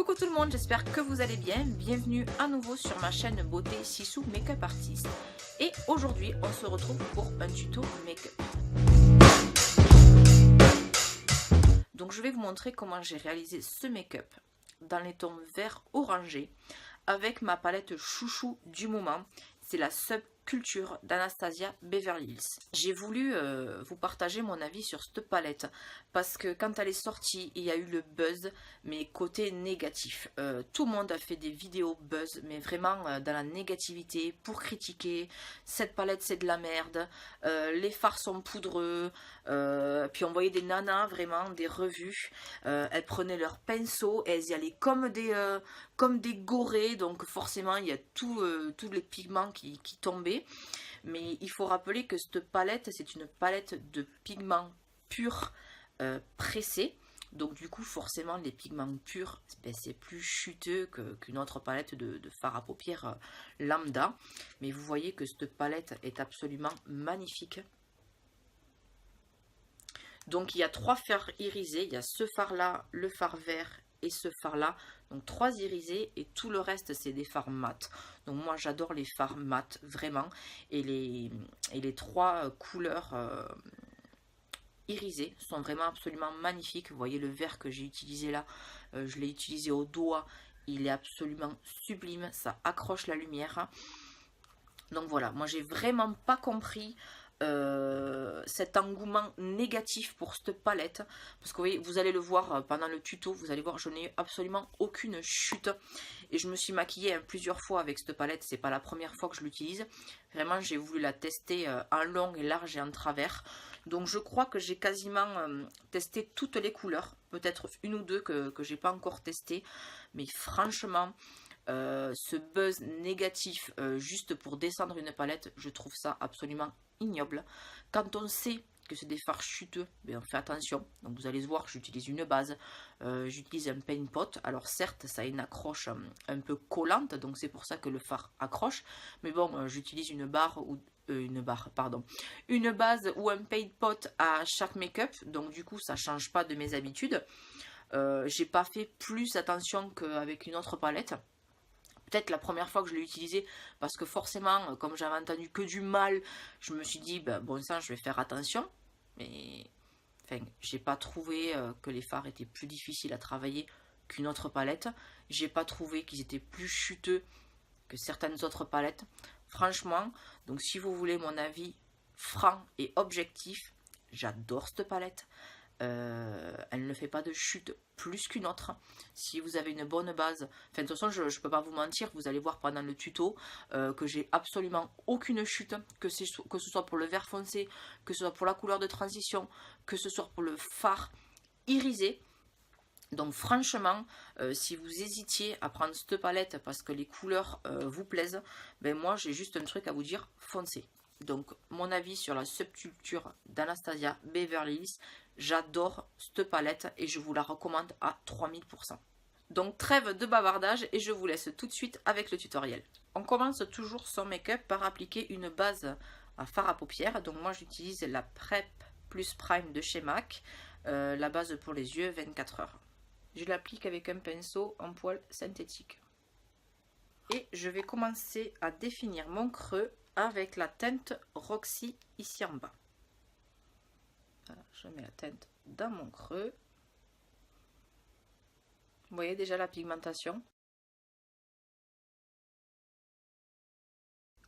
Coucou tout le monde, j'espère que vous allez bien. Bienvenue à nouveau sur ma chaîne Beauté Sissou Make-up Artist. Et aujourd'hui, on se retrouve pour un tuto make-up. Donc je vais vous montrer comment j'ai réalisé ce make-up dans les tons vert orangé avec ma palette chouchou du moment. C'est la Subculture d'Anastasia Beverly Hills. J'ai voulu vous partager mon avis sur cette palette parce que quand elle est sortie, il y a eu le buzz, mais côté négatif. Tout le monde a fait des vidéos buzz, mais vraiment dans la négativité pour critiquer. Cette palette, c'est de la merde. Les fards sont poudreux. Puis on voyait des nanas, vraiment, des revues. Elles prenaient leur pinceau et elles y allaient comme des gorées. Donc forcément, il y a tous les pigments qui tombaient. Mais il faut rappeler que cette palette, c'est une palette de pigments purs pressés. Donc du coup, forcément, les pigments purs, ben, c'est plus chuteux qu'une autre palette de fard à paupières lambda. Mais vous voyez que cette palette est absolument magnifique. Donc il y a 3 fards irisés. Il y a ce fard-là, le fard vert et ce fard là, donc 3 irisés et tout le reste c'est des fards mat. Donc moi j'adore les fards mat vraiment, et les 3 couleurs irisées sont vraiment absolument magnifiques. Vous voyez le vert que j'ai utilisé là, je l'ai utilisé au doigt, il est absolument sublime, ça accroche la lumière. Donc voilà, moi j'ai vraiment pas compris cet engouement négatif pour cette palette, parce que vous allez le voir pendant le tuto, vous allez voir, je n'ai absolument aucune chute et je me suis maquillée plusieurs fois avec cette palette, c'est pas la première fois que je l'utilise, vraiment j'ai voulu la tester en long et large et en travers. Donc je crois que j'ai quasiment testé toutes les couleurs, peut-être une ou deux que j'ai pas encore testé, mais franchement ce buzz négatif juste pour descendre une palette, je trouve ça absolument ignoble. Quand on sait que c'est des fards chuteux, ben on fait attention. Donc vous allez voir, j'utilise une base, j'utilise un paint pot. Alors certes, ça a une accroche un peu collante, donc c'est pour ça que le fard accroche. Mais bon, j'utilise une base ou un paint pot à chaque make-up, donc du coup ça change pas de mes habitudes. J'ai pas fait plus attention qu'avec une autre palette. Peut-être la première fois que je l'ai utilisé, parce que forcément, comme j'avais entendu que du mal, je me suis dit, ben, bon sang, je vais faire attention. Mais, enfin, j'ai pas trouvé que les fards étaient plus difficiles à travailler qu'une autre palette. J'ai pas trouvé qu'ils étaient plus chuteux que certaines autres palettes. Franchement, donc si vous voulez mon avis franc et objectif, j'adore cette palette. Elle ne fait pas de chute plus qu'une autre. Si vous avez une bonne base, enfin de toute façon je ne peux pas vous mentir, vous allez voir pendant le tuto que j'ai absolument aucune chute, que ce soit pour le vert foncé, que ce soit pour la couleur de transition, que ce soit pour le fard irisé. Donc franchement, si vous hésitiez à prendre cette palette parce que les couleurs vous plaisent, ben moi j'ai juste un truc à vous dire, foncez. Donc mon avis sur la Subculture d'Anastasia Beverly Hills, j'adore cette palette et je vous la recommande à 3000%. Donc trêve de bavardage et je vous laisse tout de suite avec le tutoriel. On commence toujours son make-up par appliquer une base à fard à paupières. Donc moi j'utilise la Prep Plus Prime de chez MAC, la base pour les yeux 24 heures. Je l'applique avec un pinceau en poil synthétique. Et je vais commencer à définir mon creux avec la teinte Roxy ici en bas. Voilà, je mets la teinte dans mon creux. Vous voyez déjà la pigmentation.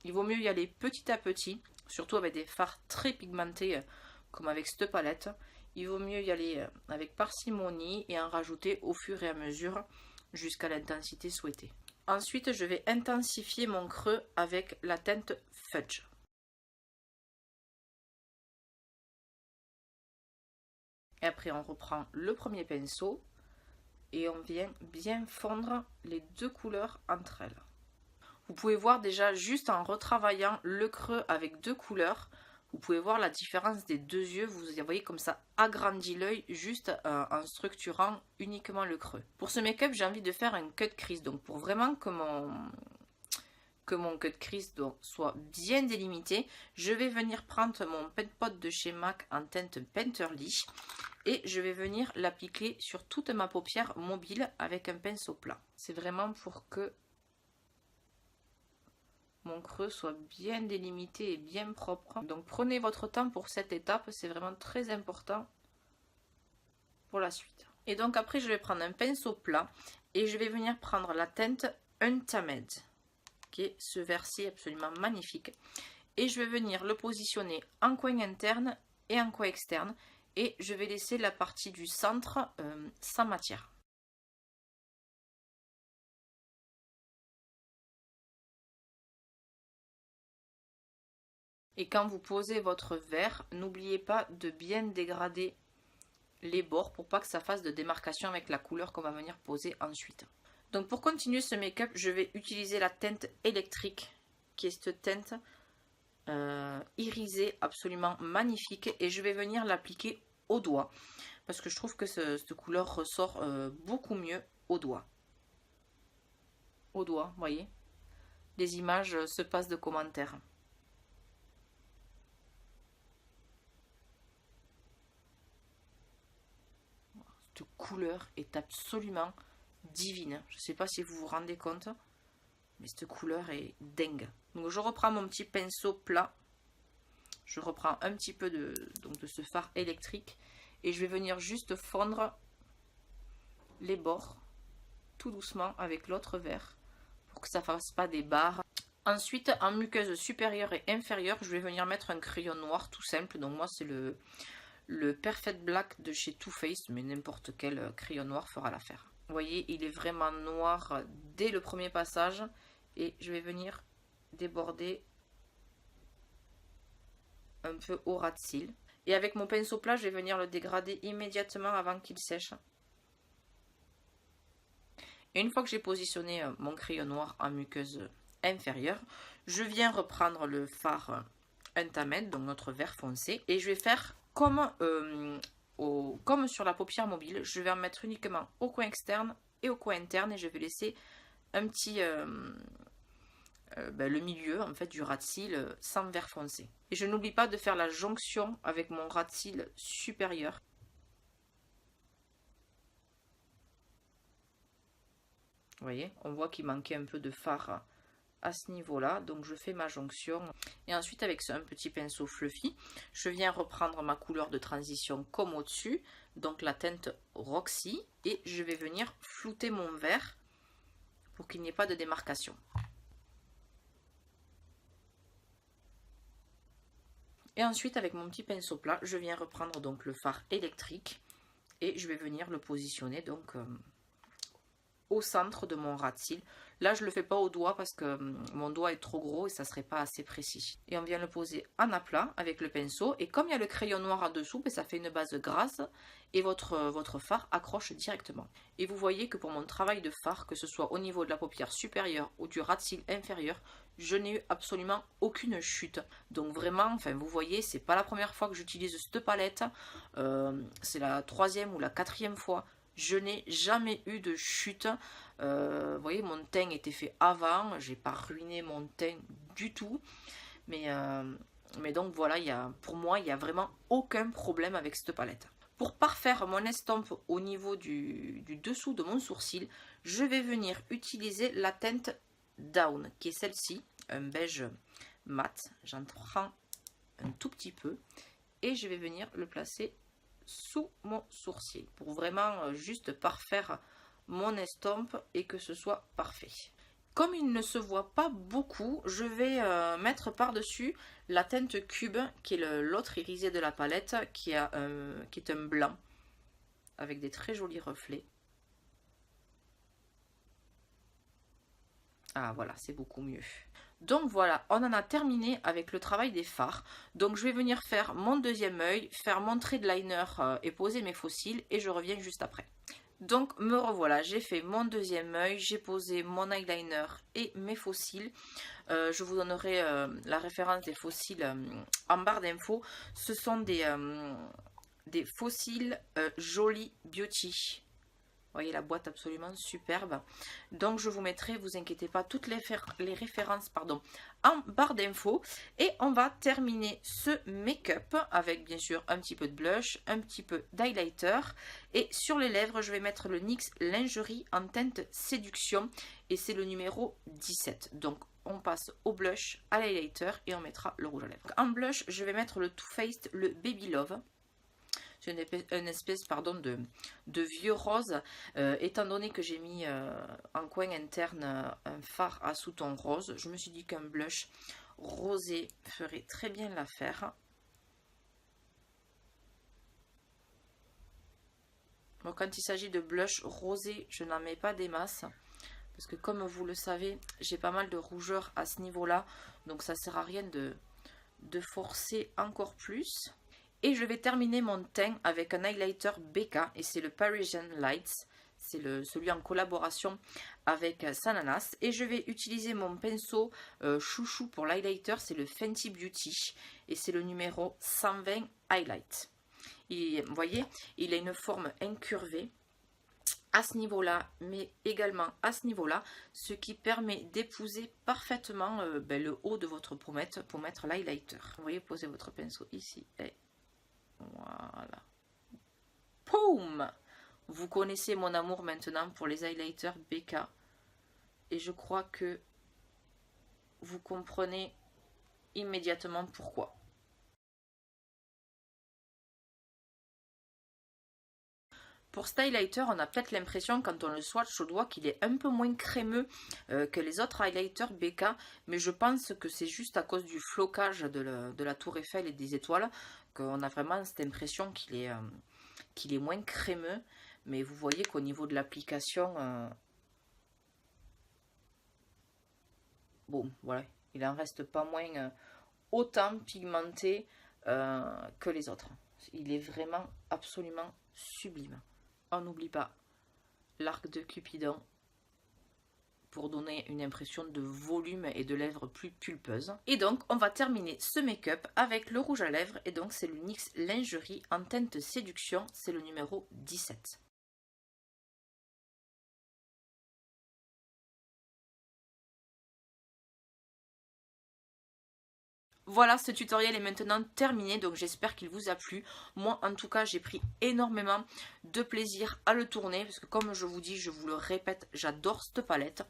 Il vaut mieux y aller petit à petit, surtout avec des fards très pigmentés comme avec cette palette. Il vaut mieux y aller avec parcimonie et en rajouter au fur et à mesure jusqu'à l'intensité souhaitée. Ensuite, je vais intensifier mon creux avec la teinte Fudge. Et après, on reprend le premier pinceau et on vient bien fondre les deux couleurs entre elles. Vous pouvez voir déjà, juste en retravaillant le creux avec deux couleurs, vous pouvez voir la différence des deux yeux. Vous voyez comme ça agrandit l'œil juste en structurant uniquement le creux. Pour ce make-up, j'ai envie de faire un cut crease. Donc pour vraiment que mon cut crease soit bien délimité, je vais venir prendre mon paint pot de chez MAC en teinte Painterly. Et je vais venir l'appliquer sur toute ma paupière mobile avec un pinceau plat. C'est vraiment pour que mon creux soit bien délimité et bien propre. Donc prenez votre temps pour cette étape, c'est vraiment très important pour la suite. Et donc après je vais prendre un pinceau plat et je vais venir prendre la teinte Untamed, qui est ce vert-ci absolument magnifique. Et je vais venir le positionner en coin interne et en coin externe. Et je vais laisser la partie du centre sans matière. Et quand vous posez votre verre, n'oubliez pas de bien dégrader les bords pour pas que ça fasse de démarcation avec la couleur qu'on va venir poser ensuite. Donc pour continuer ce make-up, je vais utiliser la teinte électrique, qui est cette teinte irisée absolument magnifique, et je vais venir l'appliquer au doigt parce que je trouve que cette couleur ressort beaucoup mieux au doigt. Au doigt, vous voyez, les images se passent de commentaires. Cette couleur est absolument divine. Je ne sais pas si vous vous rendez compte, mais cette couleur est dingue. Donc je reprends mon petit pinceau plat. Je reprends un petit peu de ce fard électrique et je vais venir juste fondre les bords tout doucement avec l'autre verre pour que ça ne fasse pas des barres. Ensuite, en muqueuse supérieure et inférieure, je vais venir mettre un crayon noir tout simple. Donc moi c'est le Perfect Black de chez Too Faced, mais n'importe quel crayon noir fera l'affaire. Vous voyez, il est vraiment noir dès le premier passage et je vais venir déborder un peu au ras de cils. Et avec mon pinceau plat, je vais venir le dégrader immédiatement avant qu'il sèche. Et une fois que j'ai positionné mon crayon noir en muqueuse inférieure, je viens reprendre le fard Untamed, donc notre vert foncé, et je vais faire comme sur la paupière mobile, je vais en mettre uniquement au coin externe et au coin interne, et je vais laisser un petit le milieu en fait du ras de cils sans vert foncé. Et je n'oublie pas de faire la jonction avec mon ras de cils supérieur. Vous voyez, on voit qu'il manquait un peu de fard à ce niveau-là, donc je fais ma jonction. Et ensuite avec un petit pinceau fluffy, je viens reprendre ma couleur de transition comme au-dessus, donc la teinte Roxy, et je vais venir flouter mon vert pour qu'il n'y ait pas de démarcation. Et ensuite avec mon petit pinceau plat, je viens reprendre donc le fard électrique et je vais venir le positionner donc au centre de mon ras de cils. Là je le fais pas au doigt parce que mon doigt est trop gros et ça serait pas assez précis. Et on vient le poser en aplat avec le pinceau, et comme il y a le crayon noir en dessous, ça fait une base grasse et votre fard accroche directement. Et vous voyez que pour mon travail de fard, que ce soit au niveau de la paupière supérieure ou du ras de cils inférieur, je n'ai eu absolument aucune chute. Donc vraiment, enfin vous voyez, c'est pas la première fois que j'utilise cette palette, c'est la 3e ou la 4e fois. Je n'ai jamais eu de chute. Vous voyez, mon teint était fait avant. J'ai pas ruiné mon teint du tout. Mais donc voilà, pour moi, il n'y a vraiment aucun problème avec cette palette. Pour parfaire mon estompe au niveau du dessous de mon sourcil, je vais venir utiliser la teinte Down, qui est celle-ci, un beige mat. J'en prends un tout petit peu et je vais venir le placer sous mon sourcil pour vraiment juste parfaire mon estompe et que ce soit parfait. Comme il ne se voit pas beaucoup, je vais mettre par-dessus la teinte Cube, qui est l'autre irisé de la palette, qui est un blanc avec des très jolis reflets. Ah voilà, c'est beaucoup mieux. Donc voilà, on en a terminé avec le travail des fards. Donc je vais venir faire mon deuxième œil, faire mon trait de liner et poser mes faux cils, et je reviens juste après. Donc me revoilà, j'ai fait mon deuxième œil, j'ai posé mon eyeliner et mes faux cils. Je vous donnerai la référence des faux cils en barre d'infos. Ce sont des faux cils Jolie Beauty. voyez la boîte absolument superbe. Donc je vous mettrai, vous inquiétez pas, toutes les références pardon, en barre d'infos. Et on va terminer ce make-up avec bien sûr un petit peu de blush, un petit peu d'highlighter. Et sur les lèvres, je vais mettre le NYX Lingerie en teinte séduction. Et c'est le numéro 17. Donc on passe au blush, à l'highlighter et on mettra le rouge à lèvres. En blush, je vais mettre le Too Faced, le Baby Love. C'est une espèce pardon, de vieux rose. Étant donné que j'ai mis en coin interne un fard à sous-ton rose, je me suis dit qu'un blush rosé ferait très bien l'affaire. Bon, quand il s'agit de blush rosé, je n'en mets pas des masses. Parce que comme vous le savez, j'ai pas mal de rougeur à ce niveau-là. Donc ça ne sert à rien de forcer encore plus. Et je vais terminer mon teint avec un highlighter BK et c'est le Parisian Lights. C'est celui en collaboration avec Sananas. Et je vais utiliser mon pinceau chouchou pour l'highlighter, c'est le Fenty Beauty. Et c'est le numéro 120 Highlight. Vous voyez, il a une forme incurvée à ce niveau-là, mais également à ce niveau-là, ce qui permet d'épouser parfaitement le haut de votre pommette pour mettre l'highlighter. Vous voyez, posez votre pinceau ici et voilà. Poum! Vous connaissez mon amour maintenant pour les highlighters BK. Et je crois que vous comprenez immédiatement pourquoi. Pour cet highlighter, on a peut-être l'impression quand on le swatch au doigt qu'il est un peu moins crémeux que les autres highlighters BK. Mais je pense que c'est juste à cause du flocage de la tour Eiffel et des étoiles qu'on a vraiment cette impression qu'il est moins crémeux. Mais vous voyez qu'au niveau de l'application, bon, voilà, il n'en reste pas moins autant pigmenté que les autres. Il est vraiment absolument sublime. On n'oublie pas l'arc de Cupidon pour donner une impression de volume et de lèvres plus pulpeuses. Et donc, on va terminer ce make-up avec le rouge à lèvres. Et donc, c'est le NYX Lingerie en teinte séduction. C'est le numéro 17. Voilà, ce tutoriel est maintenant terminé, donc j'espère qu'il vous a plu. Moi, en tout cas, j'ai pris énormément de plaisir à le tourner, parce que comme je vous dis, je vous le répète, j'adore cette palette.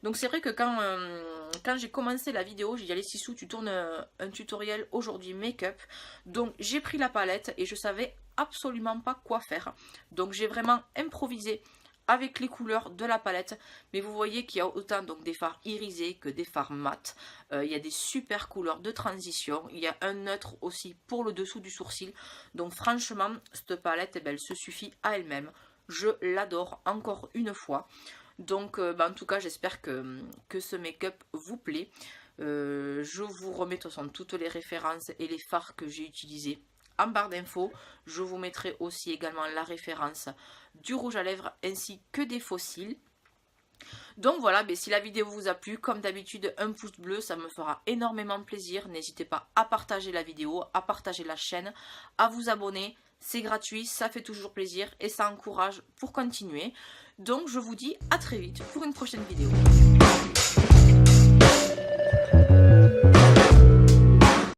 Donc c'est vrai que quand j'ai commencé la vidéo, j'ai dit, allez Sissou, tu tournes un tutoriel aujourd'hui make-up. Donc j'ai pris la palette et je savais absolument pas quoi faire. Donc j'ai vraiment improvisé avec les couleurs de la palette, mais vous voyez qu'il y a autant donc des fards irisés que des fards mat. Il y a des super couleurs de transition, il y a un neutre aussi pour le dessous du sourcil. Donc franchement, cette palette, eh ben, elle se suffit à elle-même. Je l'adore encore une fois. Donc en tout cas, j'espère que ce make-up vous plaît. Je vous remets de toute façon toutes les références et les fards que j'ai utilisés en barre d'infos. Je vous mettrai aussi également la référence du rouge à lèvres ainsi que des fossiles. Donc voilà, si la vidéo vous a plu, comme d'habitude, un pouce bleu, ça me fera énormément plaisir. N'hésitez pas à partager la vidéo, à partager la chaîne, à vous abonner. C'est gratuit, ça fait toujours plaisir et ça encourage pour continuer. Donc je vous dis à très vite pour une prochaine vidéo.